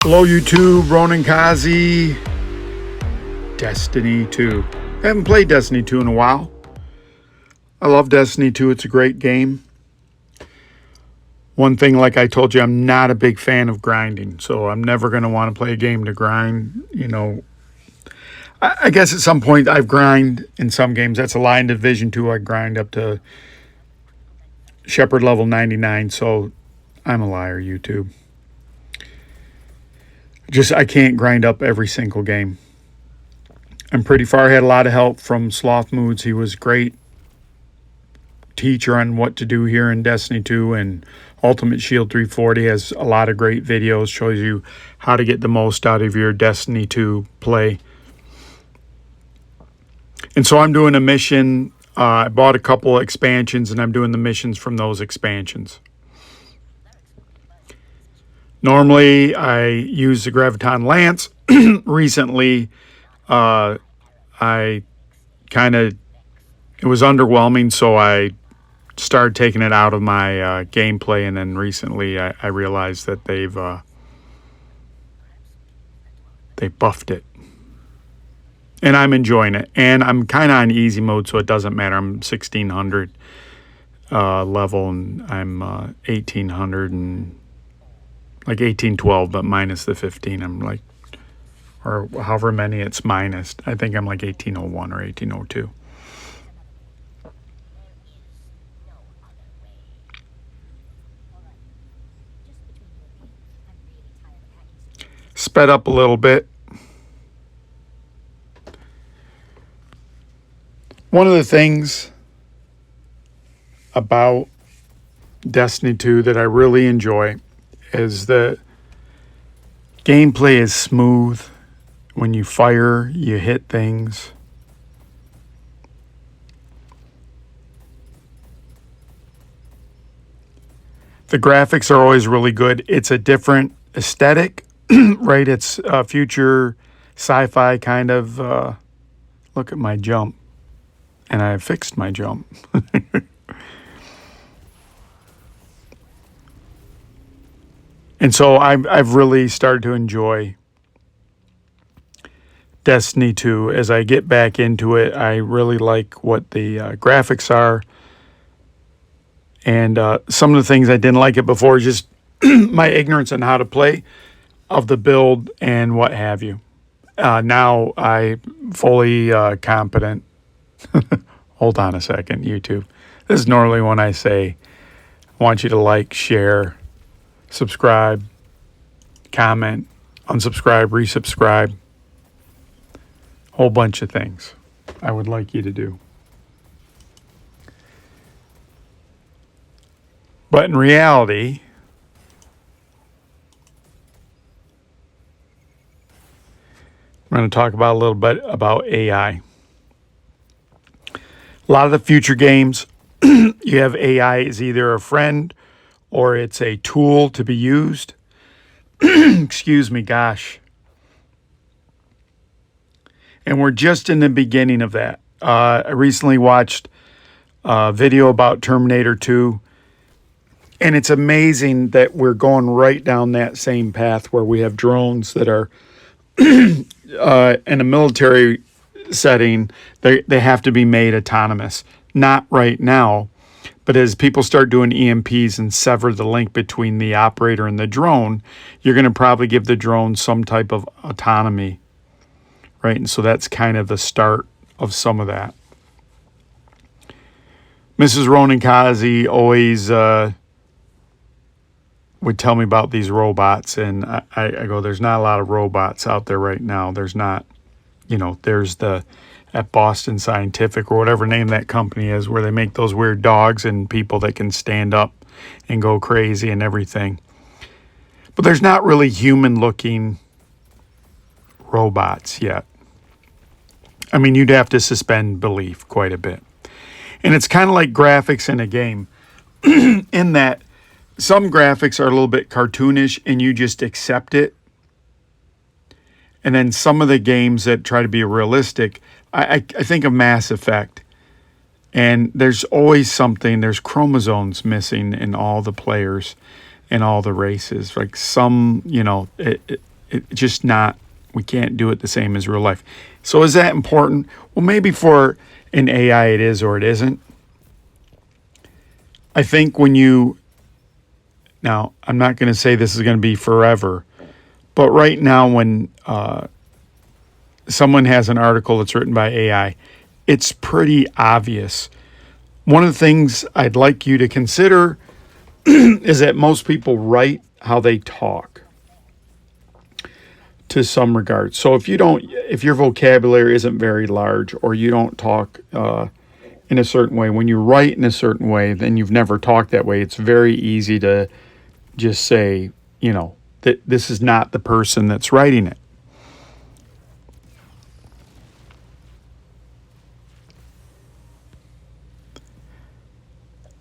Hello YouTube, Ronan Kazi, Destiny 2. I haven't played Destiny 2 in a while. I love Destiny 2, it's a great game. One thing, like I told you, I'm not a big fan of grinding, so I'm never going to want to play a game to grind. You know, I guess at some point I've grind in some games. That's a lie. In Division 2, I grind up to Shepherd level 99, so I'm a liar, YouTube. I can't grind up every single game. I'm pretty far. I had a lot of help from Sloth Moods. He was a great teacher on what to do here in Destiny 2, and Ultimate Shield 340 has a lot of great videos, shows you how to get the most out of your Destiny 2 play. And so I'm doing a mission. I bought a couple of expansions, and I'm doing the missions from those expansions. Normally, I use the Graviton Lance. Recently, it was underwhelming, so I started taking it out of my gameplay, and then recently I realized that they buffed it. And I'm enjoying it. And I'm kind of on easy mode, so it doesn't matter. I'm 1600 level, and I'm 1800 and like 1812, but minus the 15. I'm like, or however many it's minus. I think I'm like 1801 or 1802. Sped up a little bit. One of the things about Destiny 2 that I really enjoy is the gameplay is smooth. When you fire, you hit things. The graphics are always really good. It's a different aesthetic, right? It's future sci-fi kind of. Look at my jump. And I fixed my jump. And so I've really started to enjoy Destiny 2. As I get back into it, I really like what the graphics are. And some of the things I didn't like it before, just my ignorance on how to play of the build and what have you. Now I'm fully competent. Hold on a second, YouTube. This is normally when I say I want you to like, share, subscribe, comment, unsubscribe, resubscribe. Whole bunch of things I would like you to do. But in reality, I'm going to talk about a little bit about AI. A lot of the future games, you have AI is either a friend or it's a tool to be used. Excuse me, gosh. And we're just in the beginning of that. I recently watched a video about Terminator 2. And it's amazing that we're going right down that same path where we have drones that are in a military setting, they have to be made autonomous. Not right now, but as people start doing EMPs and sever the link between the operator and the drone, you're going to probably give the drone some type of autonomy, right? And so that's kind of the start of some of that. Mrs. Ronan Kazi always would tell me about these robots, and I go, there's not a lot of robots out there right now. There's not. You know, there's at Boston Scientific or whatever name that company is, where they make those weird dogs and people that can stand up and go crazy and everything. But there's not really human-looking robots yet. I mean, you'd have to suspend belief quite a bit. And it's kind of like graphics in a game in that some graphics are a little bit cartoonish and you just accept it. And then some of the games that try to be realistic, I think of Mass Effect. And there's always something, there's chromosomes missing in all the players and all the races. Like some, you know, It's just not, we can't do it the same as real life. So is that important? Well, maybe for an AI it is or it isn't. I think now I'm not going to say this is going to be forever, but right now when someone has an article that's written by AI, it's pretty obvious. One of the things I'd like you to consider is that most people write how they talk to some regard. So if your vocabulary isn't very large or you don't talk in a certain way, when you write in a certain way, then you've never talked that way. It's very easy to just say, that this is not the person that's writing it.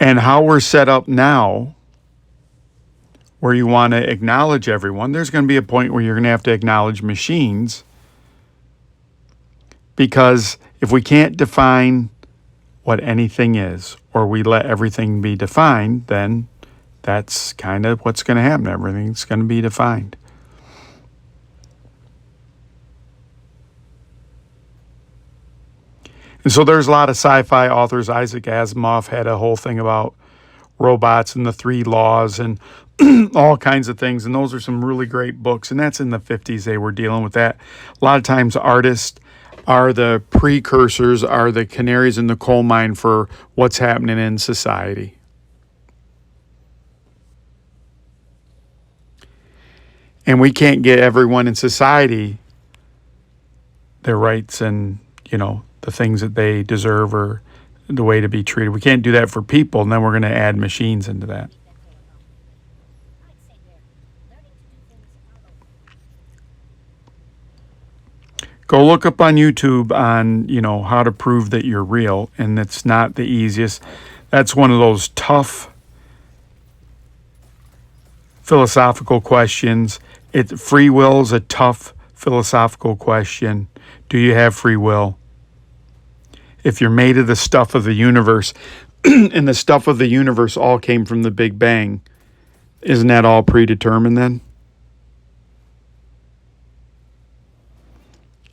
And how we're set up now, where you want to acknowledge everyone, there's going to be a point where you're going to have to acknowledge machines. Because if we can't define what anything is, or we let everything be defined, then that's kind of what's going to happen. Everything's going to be defined. And so there's a lot of sci-fi authors. Isaac Asimov had a whole thing about robots and the 3 laws and all kinds of things. And those are some really great books. And that's in the 50s they were dealing with that. A lot of times artists are the precursors, are the canaries in the coal mine for what's happening in society. And we can't get everyone in society their rights and, the things that they deserve or the way to be treated. We can't do that for people, and then we're going to add machines into that. Go look up on YouTube on, how to prove that you're real, and it's not the easiest. That's one of those tough philosophical questions. Free will is a tough philosophical question. Do you have free will? If you're made of the stuff of the universe, and the stuff of the universe all came from the Big Bang, isn't that all predetermined then?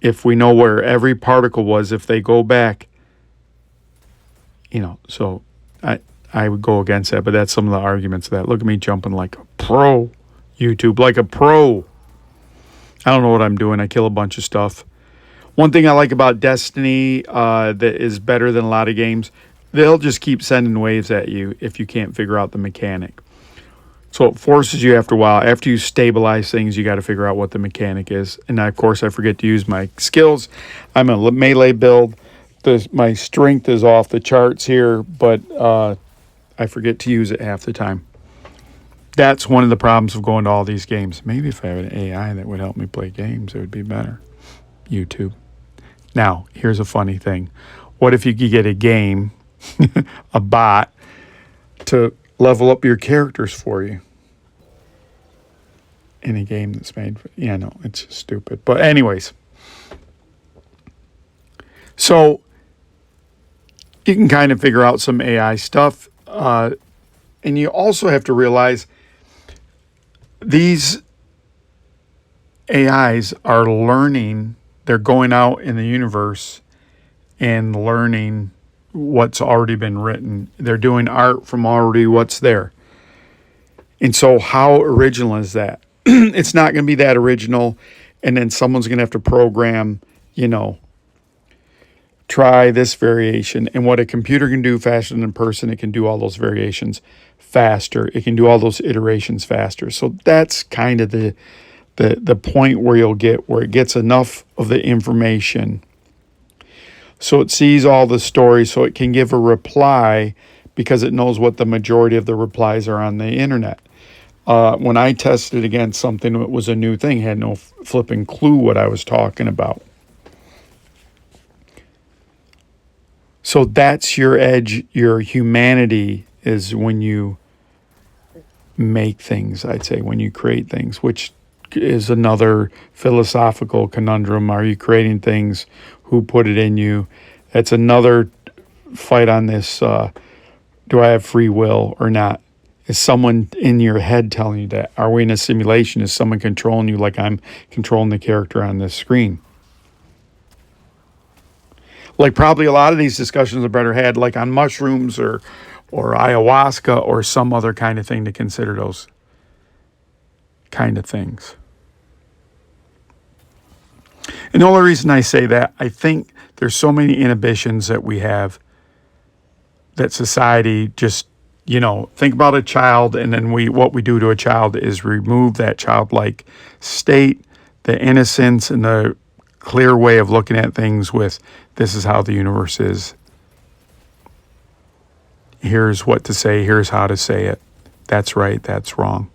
If we know where every particle was, if they go back, so I would go against that, but that's some of the arguments of that. Look at me jumping like a pro, YouTube, like a pro. I don't know what I'm doing. I kill a bunch of stuff. One thing I like about Destiny that is better than a lot of games, they'll just keep sending waves at you if you can't figure out the mechanic. So it forces you after a while. After you stabilize things, you got to figure out what the mechanic is. And of course, I forget to use my skills. I'm a melee build. My strength is off the charts here, but I forget to use it half the time. That's one of the problems of going to all these games. Maybe if I had an AI that would help me play games, it would be better. YouTube. Now, here's a funny thing. What if you could get a game, a bot, to level up your characters for you? In a game that's made for, no, it's just stupid. But anyways. So, you can kind of figure out some AI stuff. And you also have to realize these AIs are learning. They're going out in the universe and learning what's already been written. They're doing art from already what's there. And so how original is that? It's not going to be that original. And then someone's going to have to program, try this variation. And what a computer can do faster than a person, it can do all those variations faster. It can do all those iterations faster. So that's kind of the point where it gets enough of the information so it sees all the stories, so it can give a reply because it knows what the majority of the replies are on the internet. When I tested against something that was a new thing, had no flipping clue what I was talking about. So that's your edge, your humanity is when you make things, I'd say, when you create things, which is another philosophical conundrum. Are you creating things? Who put it in you? That's another fight on this. Do I have free will or not? Is someone in your head telling you that? Are we in a simulation? Is someone controlling you like I'm controlling the character on this screen? Like probably a lot of these discussions are better had like on mushrooms or ayahuasca or some other kind of thing to consider those kind of things. And the only reason I say that, I think there's so many inhibitions that we have that society just, think about a child, and then what we do to a child is remove that childlike state, the innocence, and the clear way of looking at things with this is how the universe is. Here's what to say, here's how to say it. That's right, that's wrong.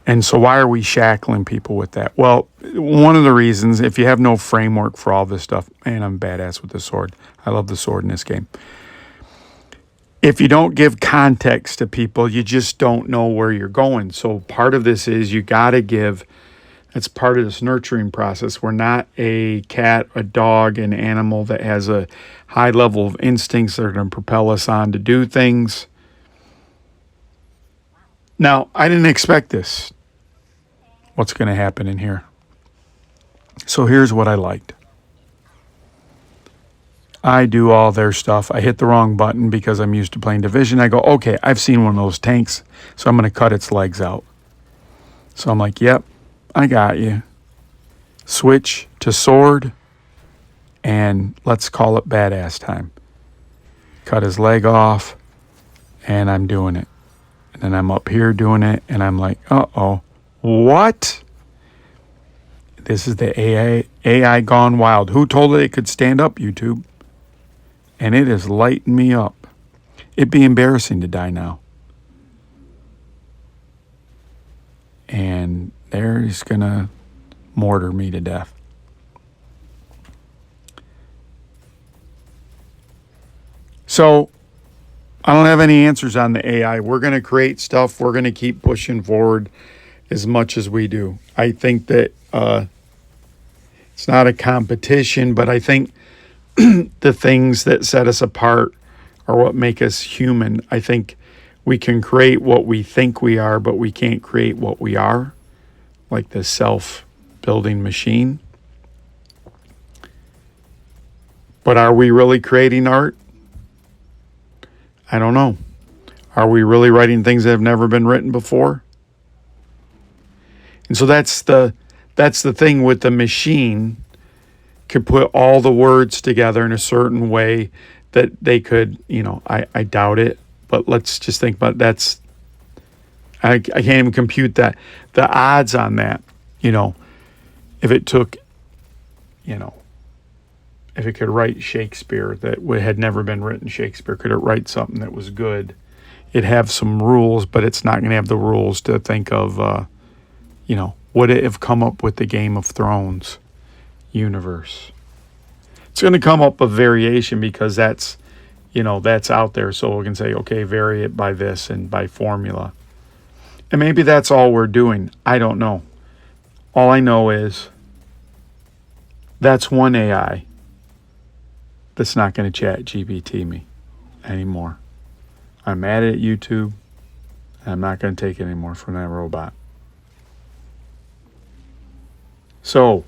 And so why are we shackling people with that? Well, one of the reasons, if you have no framework for all this stuff, man, I'm badass with the sword. I love the sword in this game. If you don't give context to people, you just don't know where you're going. So part of this is you got to give, that's part of this nurturing process. We're not a cat, a dog, an animal that has a high level of instincts that are going to propel us on to do things. Now, I didn't expect this. What's going to happen in here? So here's what I liked. I do all their stuff. I hit the wrong button because I'm used to playing Division. I go, okay, I've seen one of those tanks, so I'm going to cut its legs out. So I'm like, yep, I got you. Switch to sword, and let's call it badass time. Cut his leg off, and I'm doing it. And then I'm up here doing it, and I'm like, uh-oh, what? This is the AI gone wild. Who told it it could stand up, YouTube? And it is lighting me up. It'd be embarrassing to die now. And they're just going to mortar me to death. So I don't have any answers on the AI. We're going to create stuff. We're going to keep pushing forward as much as we do. I think that it's not a competition, but I think the things that set us apart are what make us human. I think we can create what we think we are, but we can't create what we are, like the self-building machine. But are we really creating art? I don't know. Are we really writing things that have never been written before? And so that's the thing with the machine. Could put all the words together in a certain way that they could, I doubt it, but let's just think about that's, I can't even compute that. The odds on that, if it took, if it could write Shakespeare that had never been written Shakespeare, could it write something that was good? It'd have some rules, but it's not going to have the rules to think of, would it have come up with the Game of Thrones universe? It's going to come up a variation because that's out there. So we can say, okay, vary it by this and by formula. And maybe that's all we're doing. I don't know. All I know is that's one AI that's not going to chat GPT me anymore. I'm mad at YouTube. And I'm not going to take it anymore from that robot. So,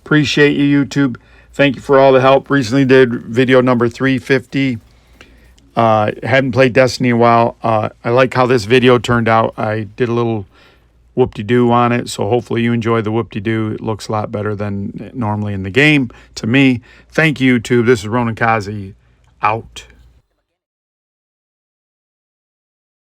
appreciate you, YouTube. Thank you for all the help. Recently did video number 350. Hadn't played Destiny in a while. I like how this video turned out. I did a little whoop-de-doo on it, so hopefully you enjoy the whoop-de-doo. It looks a lot better than normally in the game to me. Thank you, YouTube. This is Ronan Kazi, out.